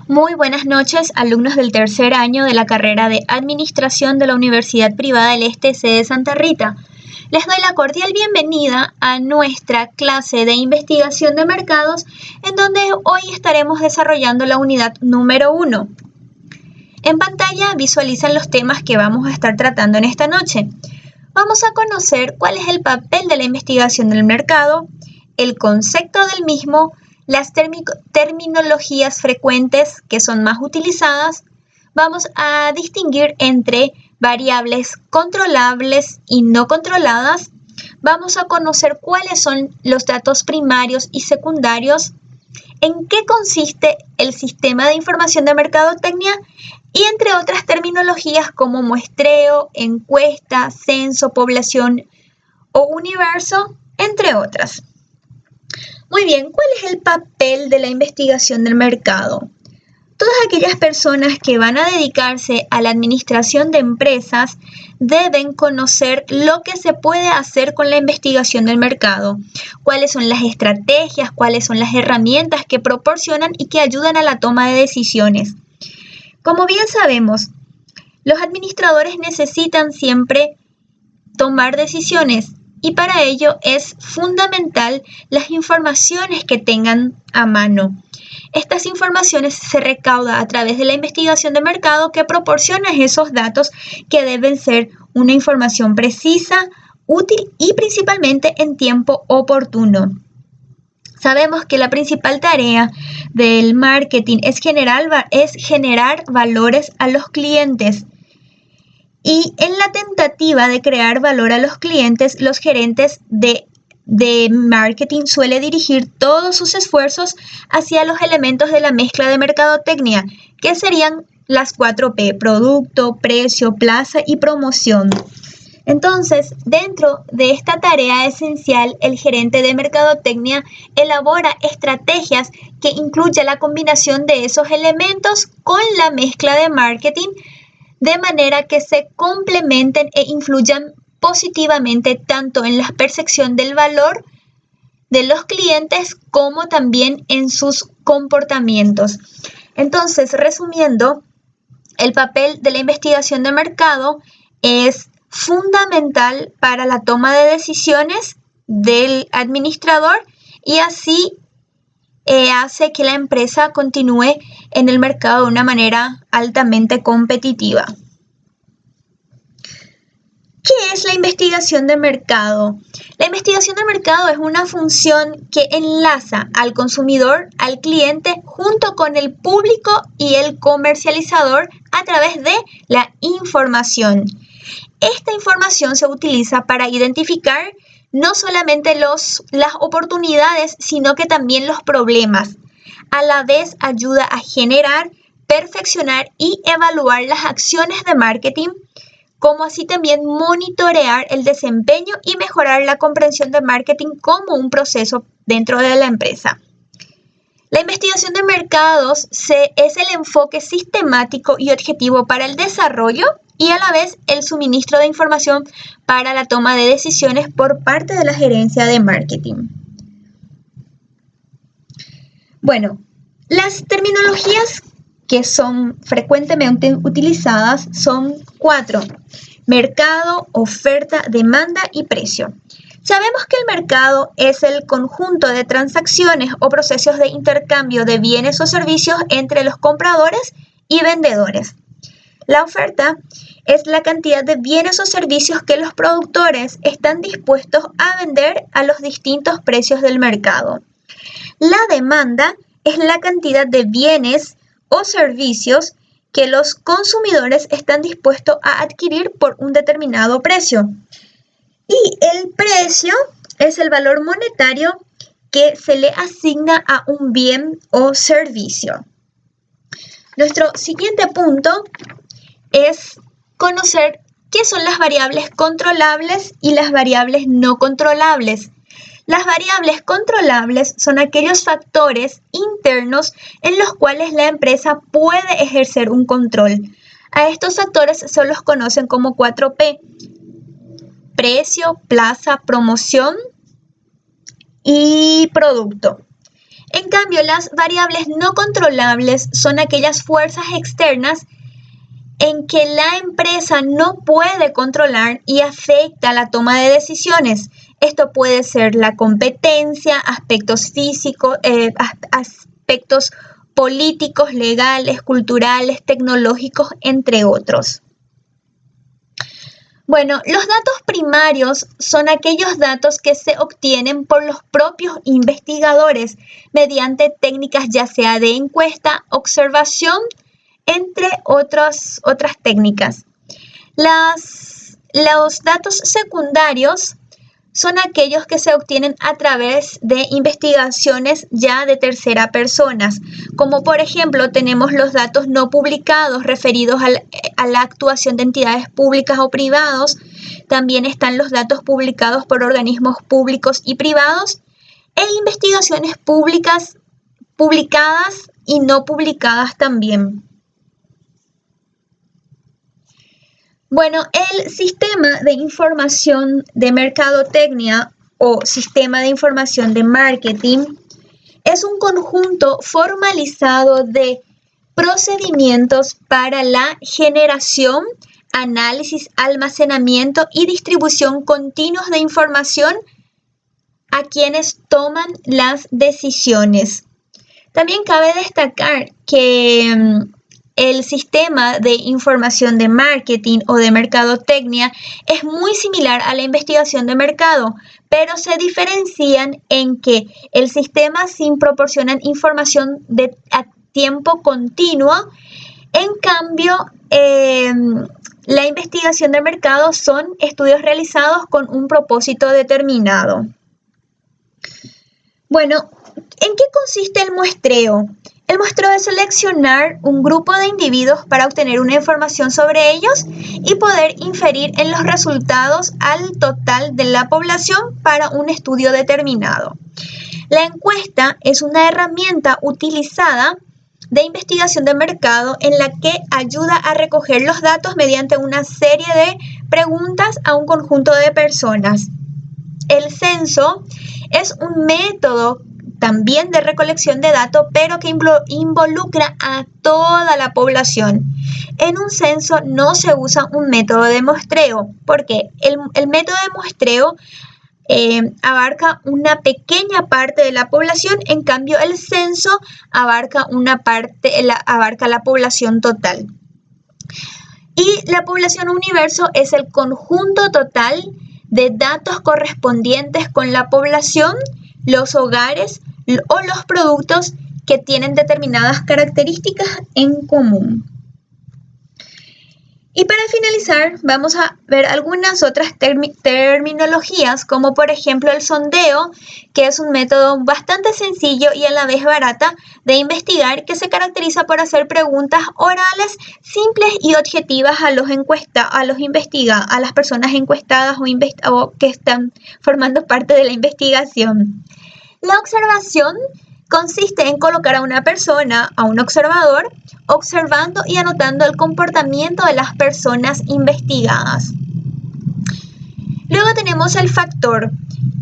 Muy buenas noches, alumnos del tercer año de la carrera de Administración de la Universidad Privada del Este, sede Santa Rita. Les doy la cordial bienvenida a nuestra clase de investigación de mercados, en donde hoy estaremos desarrollando la unidad número 1. En pantalla visualizan los temas que vamos a estar tratando en esta noche. Vamos a conocer cuál es el papel de la investigación del mercado, el concepto del mismo, las terminologías frecuentes que son más utilizadas. Vamos a distinguir entre variables controlables y no controladas. Vamos a conocer cuáles son los datos primarios y secundarios, en qué consiste el sistema de información de mercadotecnia y entre otras terminologías como muestreo, encuesta, censo, población o universo, entre otras. Muy bien, ¿cuál es el papel de la investigación del mercado? Todas aquellas personas que van a dedicarse a la administración de empresas deben conocer lo que se puede hacer con la investigación del mercado, cuáles son las estrategias, cuáles son las herramientas que proporcionan y que ayudan a la toma de decisiones. Como bien sabemos, los administradores necesitan siempre tomar decisiones y para ello es fundamental las informaciones que tengan a mano. Estas informaciones se recaudan a través de la investigación de mercado que proporciona esos datos que deben ser una información precisa, útil y principalmente en tiempo oportuno. Sabemos que la principal tarea del marketing es generar valores a los clientes. Y en la tentativa de crear valor a los clientes, los gerentes de marketing suelen dirigir todos sus esfuerzos hacia los elementos de la mezcla de mercadotecnia, que serían las 4P: producto, precio, plaza y promoción. Entonces, dentro de esta tarea esencial, el gerente de mercadotecnia elabora estrategias que incluyen la combinación de esos elementos con la mezcla de marketing, de manera que se complementen e influyan positivamente tanto en la percepción del valor de los clientes como también en sus comportamientos. Entonces, resumiendo, el papel de la investigación de mercado es fundamental para la toma de decisiones del administrador y así hace que la empresa continúe en el mercado de una manera altamente competitiva. ¿Qué es la investigación de mercado? La investigación de mercado es una función que enlaza al consumidor, al cliente, junto con el público y el comercializador a través de la información. Esta información se utiliza para identificar no solamente las oportunidades, sino que también los problemas. A la vez ayuda a generar, perfeccionar y evaluar las acciones de marketing, como así también monitorear el desempeño y mejorar la comprensión de marketing como un proceso dentro de la empresa. La investigación de mercados es el enfoque sistemático y objetivo para el desarrollo y a la vez el suministro de información para la toma de decisiones por parte de la gerencia de marketing. Bueno, las terminologías que son frecuentemente utilizadas son 4: mercado, oferta, demanda y precio. Sabemos que el mercado es el conjunto de transacciones o procesos de intercambio de bienes o servicios entre los compradores y vendedores. La oferta es la cantidad de bienes o servicios que los productores están dispuestos a vender a los distintos precios del mercado. La demanda es la cantidad de bienes o servicios que los consumidores están dispuestos a adquirir por un determinado precio. Y el precio es el valor monetario que se le asigna a un bien o servicio. Nuestro siguiente punto es conocer qué son las variables controlables y las variables no controlables. Las variables controlables son aquellos factores internos en los cuales la empresa puede ejercer un control. A estos factores se los conocen como 4P: precio, plaza, promoción y producto. En cambio, las variables no controlables son aquellas fuerzas externas en que la empresa no puede controlar y afecta la toma de decisiones. Esto puede ser la competencia, aspectos físicos, aspectos políticos, legales, culturales, tecnológicos, entre otros. Bueno, los datos primarios son aquellos datos que se obtienen por los propios investigadores mediante técnicas ya sea de encuesta, observación, entre otras técnicas. Los datos secundarios son aquellos que se obtienen a través de investigaciones ya de tercera persona, como por ejemplo tenemos los datos no publicados referidos a la actuación de entidades públicas o privados. También están los datos publicados por organismos públicos y privados e investigaciones públicas, publicadas y no publicadas también. Bueno, el sistema de información de mercadotecnia o sistema de información de marketing es un conjunto formalizado de procedimientos para la generación, análisis, almacenamiento y distribución continuos de información a quienes toman las decisiones. También cabe destacar que el sistema de información de marketing o de mercadotecnia es muy similar a la investigación de mercado, pero se diferencian en que el sistema sí proporciona información a tiempo continuo. En cambio, la investigación de mercado son estudios realizados con un propósito determinado. Bueno, ¿en qué consiste el muestreo? El muestreo es seleccionar un grupo de individuos para obtener una información sobre ellos y poder inferir en los resultados al total de la población para un estudio determinado. La encuesta es una herramienta utilizada de investigación de mercado en la que ayuda a recoger los datos mediante una serie de preguntas a un conjunto de personas. El censo es un método también de recolección de datos, pero que involucra a toda la población. En un censo no se usa un método de muestreo, porque el método de muestreo abarca una pequeña parte de la población, en cambio el censo abarca la población total. Y la población universo es el conjunto total de datos correspondientes con la población, los hogares o los productos que tienen determinadas características en común. Y para finalizar, vamos a ver algunas otras terminologías, como por ejemplo el sondeo, que es un método bastante sencillo y a la vez barata de investigar, que se caracteriza por hacer preguntas orales simples y objetivas a las personas encuestadas o que están formando parte de la investigación. La observación consiste en colocar a una persona, a un observador, observando y anotando el comportamiento de las personas investigadas. Luego tenemos el factor,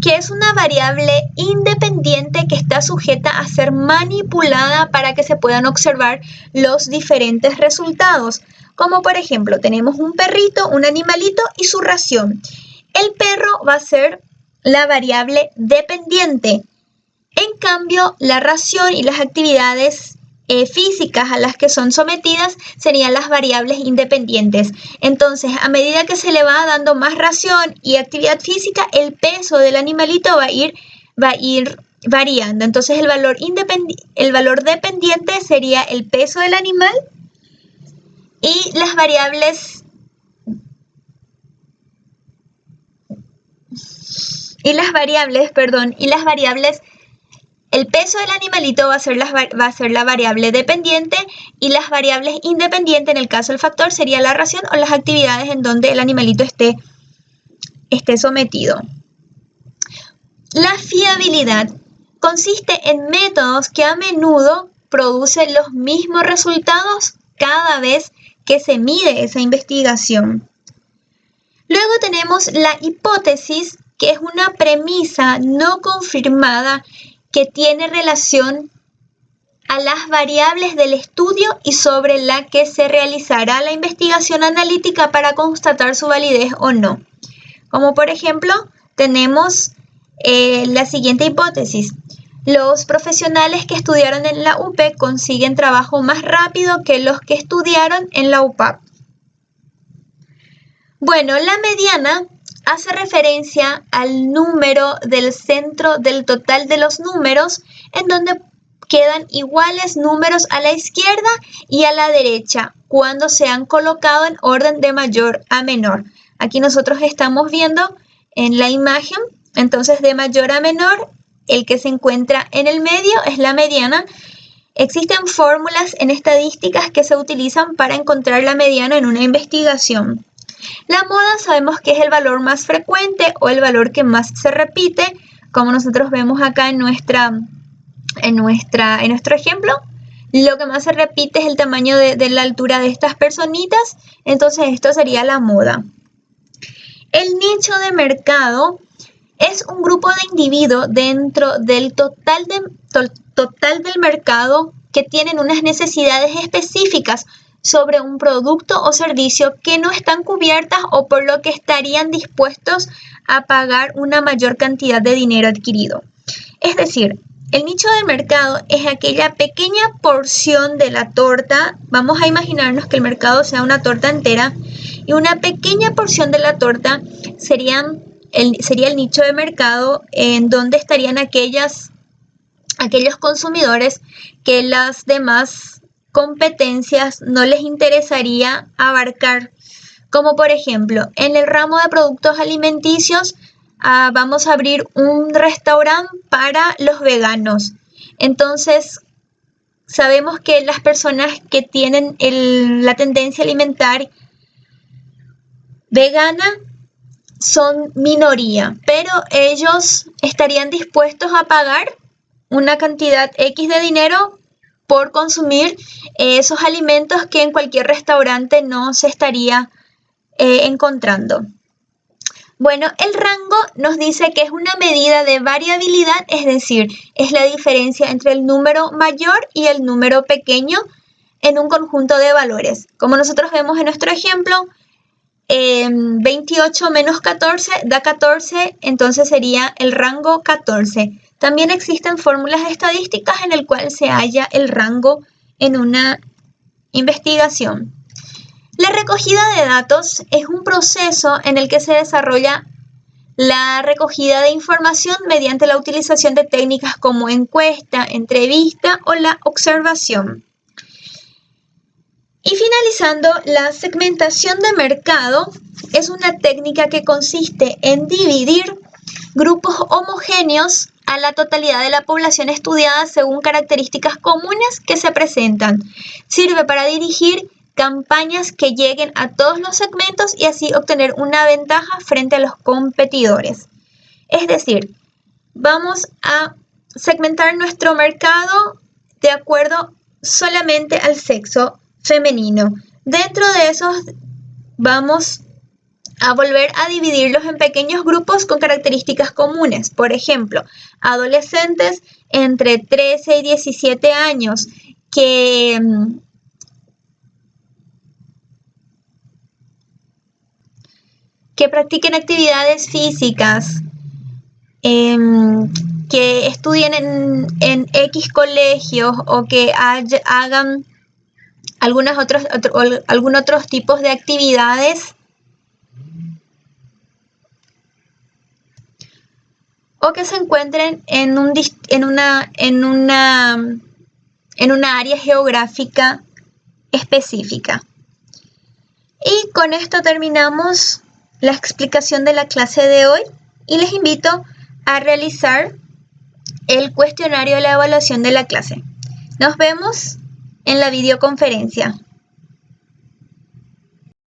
que es una variable independiente que está sujeta a ser manipulada para que se puedan observar los diferentes resultados. Como por ejemplo, tenemos un perrito, un animalito y su ración. El perro va a ser la variable dependiente. En cambio, la ración y las actividades físicas a las que son sometidas serían las variables independientes. Entonces, a medida que se le va dando más ración y actividad física, el peso del animalito va a ir variando. Entonces, el valor dependiente sería el peso del animal y las variables el peso del animalito va a ser la variable dependiente y las variables independientes, en el caso del factor, sería la ración o las actividades en donde el animalito esté sometido. La fiabilidad consiste en métodos que a menudo producen los mismos resultados cada vez que se mide esa investigación. Luego tenemos la hipótesis, que es una premisa no confirmada que tiene relación a las variables del estudio y sobre la que se realizará la investigación analítica para constatar su validez o no. Como por ejemplo, tenemos la siguiente hipótesis. Los profesionales que estudiaron en la UP consiguen trabajo más rápido que los que estudiaron en la UPAP. Bueno, la mediana hace referencia al número del centro del total de los números, en donde quedan iguales números a la izquierda y a la derecha cuando se han colocado en orden de mayor a menor. Aquí nosotros estamos viendo en la imagen, entonces de mayor a menor, el que se encuentra en el medio es la mediana. Existen fórmulas en estadísticas que se utilizan para encontrar la mediana en una investigación. La moda sabemos que es el valor más frecuente o el valor que más se repite, como nosotros vemos acá en nuestro ejemplo. Lo que más se repite es el tamaño de la altura de estas personitas, entonces esto sería la moda. El nicho de mercado es un grupo de individuos dentro del total del mercado que tienen unas necesidades específicas sobre un producto o servicio que no están cubiertas o por lo que estarían dispuestos a pagar una mayor cantidad de dinero adquirido. Es decir, el nicho de mercado es aquella pequeña porción de la torta. Vamos a imaginarnos que el mercado sea una torta entera y una pequeña porción de la torta sería el nicho de mercado, en donde estarían aquellos consumidores que las demás competencias no les interesaría abarcar. Como por ejemplo, en el ramo de productos alimenticios, vamos a abrir un restaurante para los veganos. Entonces, sabemos que las personas que tienen la tendencia alimentar vegana son minoría, pero ellos estarían dispuestos a pagar una cantidad X de dinero por consumir esos alimentos que en cualquier restaurante no se estaría encontrando. Bueno, el rango nos dice que es una medida de variabilidad, es decir, es la diferencia entre el número mayor y el número pequeño en un conjunto de valores. Como nosotros vemos en nuestro ejemplo, 28 menos 14 da 14, entonces sería el rango 14. También existen fórmulas estadísticas en el cual se halla el rango en una investigación. La recogida de datos es un proceso en el que se desarrolla la recogida de información mediante la utilización de técnicas como encuesta, entrevista o la observación. Y finalizando, la segmentación de mercado es una técnica que consiste en dividir grupos homogéneos a la totalidad de la población estudiada según características comunes que se presentan. Sirve para dirigir campañas que lleguen a todos los segmentos y así obtener una ventaja frente a los competidores. Es decir, vamos a segmentar nuestro mercado de acuerdo solamente al sexo femenino. Dentro de esos vamos a volver a dividirlos en pequeños grupos con características comunes. Por ejemplo, adolescentes entre 13 y 17 años que practiquen actividades físicas, que estudien en X colegios o que hagan algún otros tipos de actividades, o que se encuentren en una área geográfica específica. Y con esto terminamos la explicación de la clase de hoy y les invito a realizar el cuestionario de la evaluación de la clase. Nos vemos en la videoconferencia.